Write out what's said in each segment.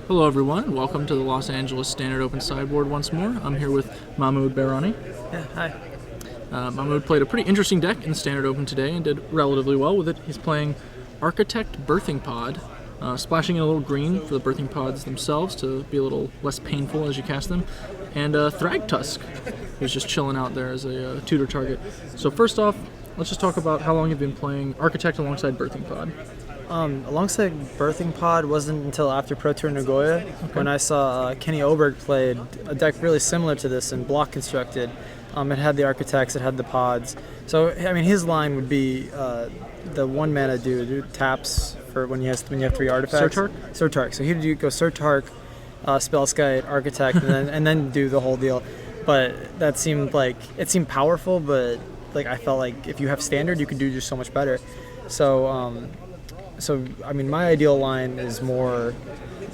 Hello everyone, and welcome to the Los Angeles Standard Open Sideboard once more. I'm here with Mahmoud Bahrani. Yeah, hi. Mahmoud played a pretty interesting deck in the Standard Open today and did relatively well with it. He's playing Architect Birthing Pod, splashing in a little green for the Birthing Pods themselves to be a little less painful as you cast them, and Thragtusk, who's just chilling out there as a tutor target. So first off, let's just talk about how long you've been playing Architect alongside Birthing Pod. Alongside Birthing Pod wasn't until after Pro Tour Nagoya when I saw Kenny Oberg played a deck really similar to this and block constructed. It had the architects, it had the pods. So I mean, his line would be the 1 mana dude who taps for when you have 3 artifacts. Surtark. So he'd go Surtark, Spellskite, Architect, and then do the whole deal. But that seemed like it seemed powerful, but like I felt like if you have standard, you could do just so much better. So, I mean, my ideal line is more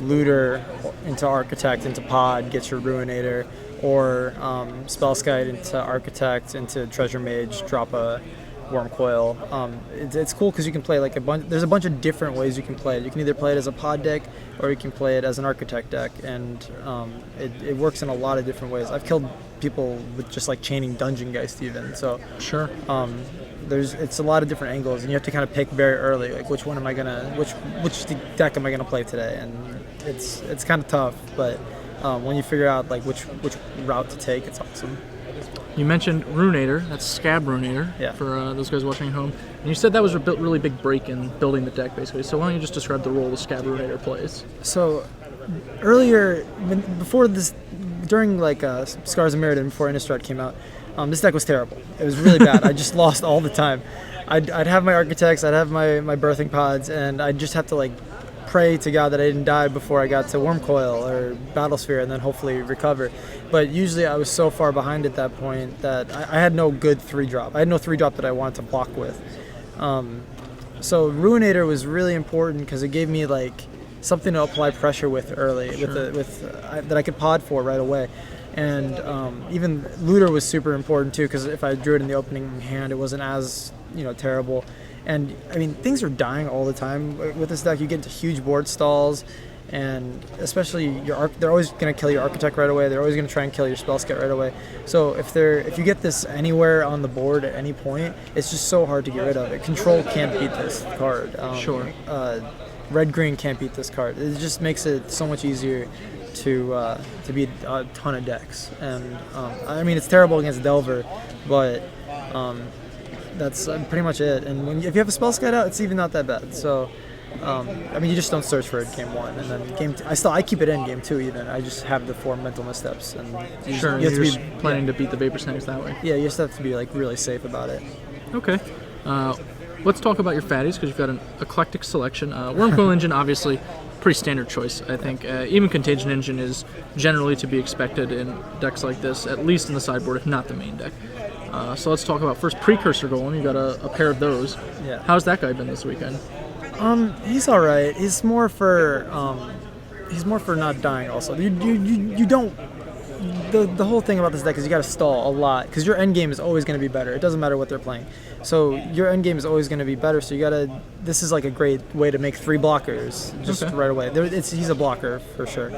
Looter into Architect into Pod, get your Ruinator, or Spellskite into Architect into Treasure Mage, drop a Wormcoil. It's cool because you can play like there's a bunch of different ways you can play it. You can either play it as a Pod deck or you can play it as an Architect deck, and it works in a lot of different ways. I've killed people with just like chaining Dungeon Geist even. So Sure. It's a lot of different angles, and you have to kind of pick very early, like which deck am I gonna play today, and it's kind of tough, but when you figure out like which route to take, it's awesome. You mentioned Ruinator, that's Scab Ruinator, for those guys watching at home, and you said that was a really big break in building the deck basically, so why don't you just describe the role the Scab Ruinator plays? So earlier, before this, during like Scars of Mirrodin, before Innistrad came out, this deck was terrible. It was really bad. I just lost all the time. I'd have my Architects, I'd have my Birthing Pods, and I'd just have to like pray to God that I didn't die before I got to Wormcoil or Battlesphere, and then hopefully recover. But usually I was so far behind at that point that I had no good 3-drop. I had no 3-drop that I wanted to block with. So Ruinator was really important because it gave me like something to apply pressure with early, Sure. that I could pod for right away. And even Looter was super important too, because if I drew it in the opening hand, it wasn't as terrible. And I mean, things are dying all the time with this deck. You get into huge board stalls, and especially they're always going to kill your Architect right away. They're always going to try and kill your Spellskite right away. So if you get this anywhere on the board at any point, it's just so hard to get rid of it. Control can't beat this card. Sure. Red-green can't beat this card. It just makes it so much easier to beat a ton of decks. And I mean, it's terrible against Delver, but that's pretty much it. And if you have a Spellskite out, it's even not that bad. So I mean, you just don't search for it game 1, and then I keep it in game 2 even. I just have the 4 mental missteps, and you have to be planning to beat the Vapor Snags that way. Yeah, you just have to be like really safe about it. Okay. Let's talk about your fatties, because you've got an eclectic selection. Wormcoil Engine, obviously, pretty standard choice, I think. Even Contagion Engine is generally to be expected in decks like this, at least in the sideboard, if not the main deck. So let's talk about first Precursor Golem. You got a pair of those. Yeah. How's that guy been this weekend? He's all right. He's more for not dying. Also, you don't. The whole thing about this deck is you got to stall a lot, because your end game is always going to be better. It doesn't matter what they're playing. So your end game is always going to be better. So you got to. This is like a great way to make 3 blockers just right away. He's a blocker for sure.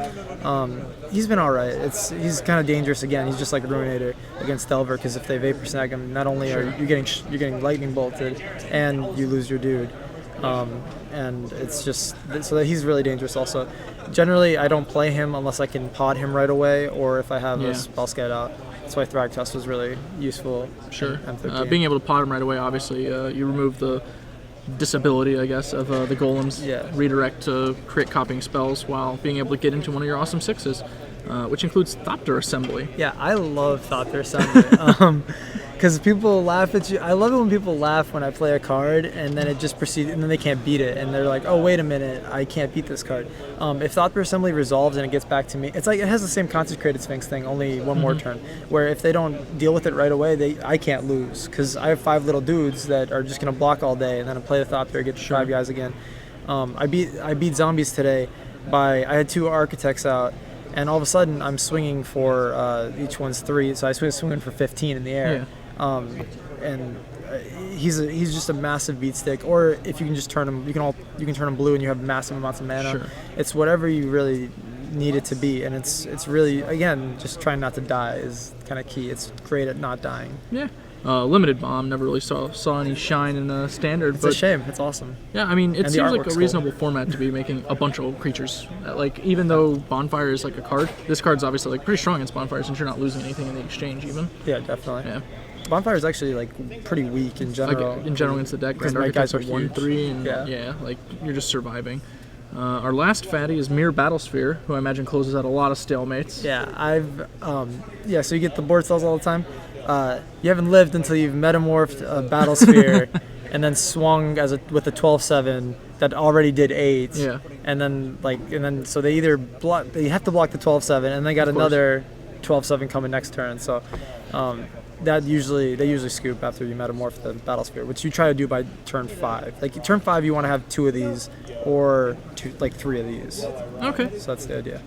He's been all right. He's kind of dangerous again. He's just like a Ruinator against Delver, because if they Vapor Snag him, not only are you getting lightning bolted, and you lose your dude. And it's just so that he's really dangerous also. Generally, I don't play him unless I can pod him right away, or if I have a Spellskite out. That's why Thragtusk was really useful. Sure. Being able to pod him right away, obviously, you remove the disability, I guess, of the golems. Yeah. Redirect to create copying spells while being able to get into one of your awesome 6s, which includes Thopter Assembly. Yeah, I love Thopter Assembly. Because people laugh at you. I love it when people laugh when I play a card and then it just proceeds, and then they can't beat it, and they're like, "Oh, wait a minute, I can't beat this card." If Thopter Assembly resolves and it gets back to me, it's like it has the same Consecrated Sphinx thing, only one more turn. Where if they don't deal with it right away, I can't lose, because I have 5 little dudes that are just gonna block all day, and then I play the Thopter, get the 5 guys again. I beat zombies today I had 2 Architects out. And all of a sudden, I'm swinging for each one's 3, so I swinging for 15 in the air. Yeah. And he's just a massive beat stick. Or if you can just turn him, you can turn him blue, and you have massive amounts of mana. Sure. It's whatever you really need it to be, and it's really, again, just trying not to die is kind of key. It's great at not dying. Yeah. Limited bomb, never really saw any shine in standard. It's a shame. It's awesome. Yeah, I mean, it seems like a artwork's reasonable format to be making a bunch of creatures. Like, even though Bonfire is like a card, this card's obviously like pretty strong against Bonfire since you're not losing anything in the exchange even. Yeah, definitely. Yeah. Bonfire is actually like pretty weak in general. Like, in general against the deck, Because Grand my guys Architect's are a huge. 1/3, and yeah, like you're just surviving. Our last fatty is Mirror Battlesphere, who I imagine closes out a lot of stalemates. Yeah, so you get the board cells all the time. You haven't lived until you've metamorphed a Battlesphere and then swung with a 12/7 that already did 8. Yeah. And then so they either they have to block the 12/7 and they got another 12/7 coming next turn. So they usually scoop after you metamorph the Battlesphere, which you try to do by turn 5. Like turn 5 you want to have 2 of these or 3 of these. Okay. So that's the idea.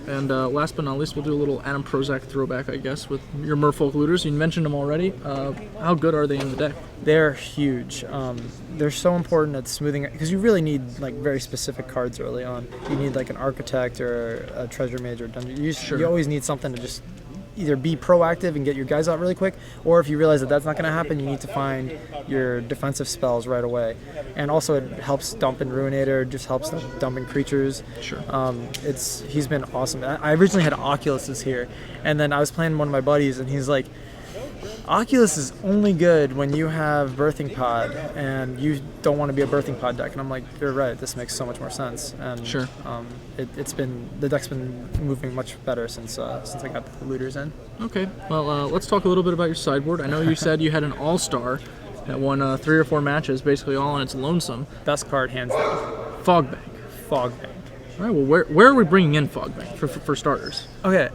And last but not least, we'll do a little Adam Prozac throwback, I guess, with your Merfolk Looters. You mentioned them already. How good are they in the deck? They're huge. They're so important at smoothing it because you really need like very specific cards early on. You need like an Architect or a Treasure Mage or Dungeon. You always need something to just either be proactive and get your guys out really quick, or if you realize that that's not going to happen, you need to find your defensive spells right away. And also it helps dump in Ruinator, just helps dumping creatures. Sure. He's been awesome. I originally had Oculuses here, and then I was playing one of my buddies, and he's like, Oculus is only good when you have Birthing Pod and you don't want to be a Birthing Pod deck. And I'm like, you're right, this makes so much more sense. And sure. The deck's been moving much better since I got the Looters in. Okay, well, let's talk a little bit about your sideboard. I know you said you had an All-Star that won 3 or 4 matches, basically all on its lonesome. Best card, hands down. Fogbank. Fogbank. All right, well, where are we bringing in Fogbank for starters? Okay,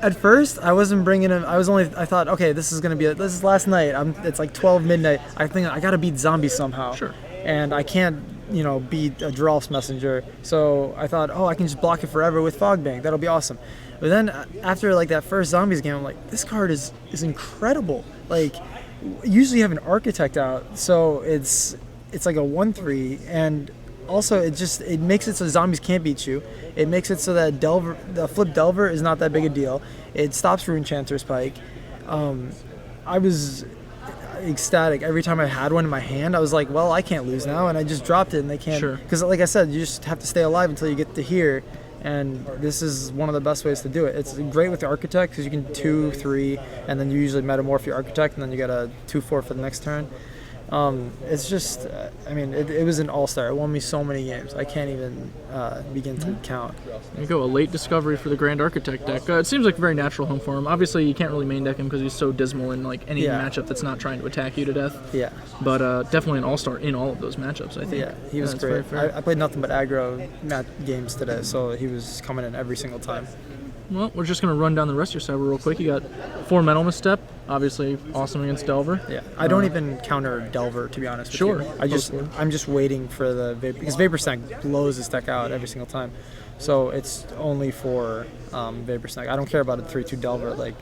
at first I wasn't bringing him. I thought, okay, this is last night. It's like 12 midnight. I think I gotta beat zombies somehow. Sure. And I can't, beat a Drolf's Messenger. So I thought, I can just block it forever with Fogbank. That'll be awesome. But then after like that first zombies game, I'm like, this card is incredible. Like, usually you have an Architect out, so it's like a 1/3 and. Also, it makes it so zombies can't beat you. It makes it so that the flip Delver is not that big a deal. It stops Rune Chanter's Pike. I was ecstatic every time I had one in my hand. I was like, well, I can't lose now, and I just dropped it, and they can't. Sure. Because, like I said, you just have to stay alive until you get to here, and this is one of the best ways to do it. It's great with the Architect because you can 2/3, and then you usually metamorph your Architect, and then you got a 2/4 for the next turn. It's just, it was an all-star. It won me so many games. I can't even begin to count. There you go, a late discovery for the Grand Architect deck. It seems like a very natural home for him. Obviously, you can't really main deck him because he's so dismal in like any matchup that's not trying to attack you to death. Yeah. But definitely an all-star in all of those matchups, I think. Yeah, he was great. I played nothing but aggro games today, so he was coming in every single time. Well, we're just going to run down the rest of your sideboard real quick. You got 4 Mental Misstep, obviously awesome against Delver. Yeah, I don't even counter Delver, to be honest with you. I'm just waiting for the Vapor, because Vapor Snag blows this deck out every single time. So it's only for Vapor Snag. I don't care about a 3/2 Delver. Like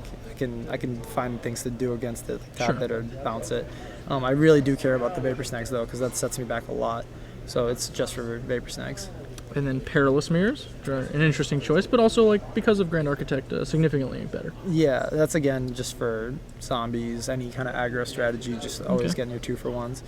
I can find things to do against it, like tap it or bounce it. I really do care about the Vapor Snags though, because that sets me back a lot. So it's just for Vapor Snags. And then Perilous Mirrors, an interesting choice, but also like because of Grand Architect, significantly better. Yeah, that's again just for zombies, any kind of aggro strategy, just always getting your 2-for-1s.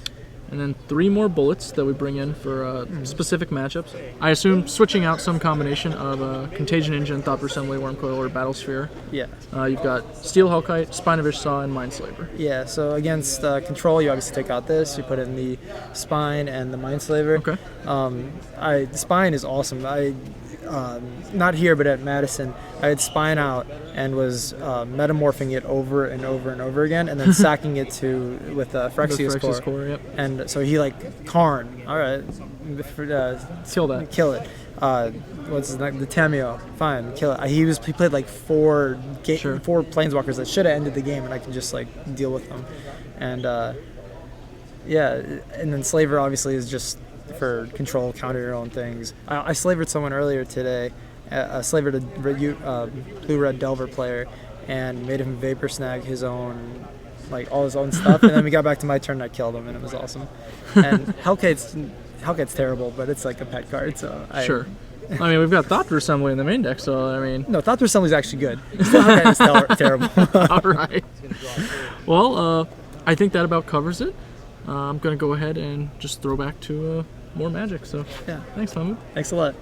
And then 3 more bullets that we bring in for specific matchups. I assume switching out some combination of Contagion Engine, Thought Assembly, Wormcoil, or Battlesphere. Yeah. You've got Steel Hellkite, Spine of Ishsaw, and Mindslaver. Yeah, so against Control, you obviously take out this. You put in the Spine and the Mindslaver. Okay. The Spine is awesome. Not here, but at Madison, I had Spine out and was metamorphing it over and over and over again, and then sacking it with Phyrexia's Core. Yep. And so he Karn. All right, kill that. Kill it. What's his name? The Tameo. Fine, kill it. He played like 4 Planeswalkers that should have ended the game, and I can just deal with them. And and then Slaver obviously is just for control, counter your own things. I slavered someone earlier today, slavered a blue-red Delver player, and made him Vapor Snag his own, all his own stuff, and then we got back to my turn and I killed him, and it was awesome. And Hellkite's terrible, but it's like a pet card, so I mean, we've got Thought Through Assembly in the main deck, so I mean. No, Thought Through Assembly is actually good. Still is terrible. All right. Well, I think that about covers it. I'm gonna go ahead and just throw back to more Magic. So Yeah. thanks, Mahmoud. Thanks a lot.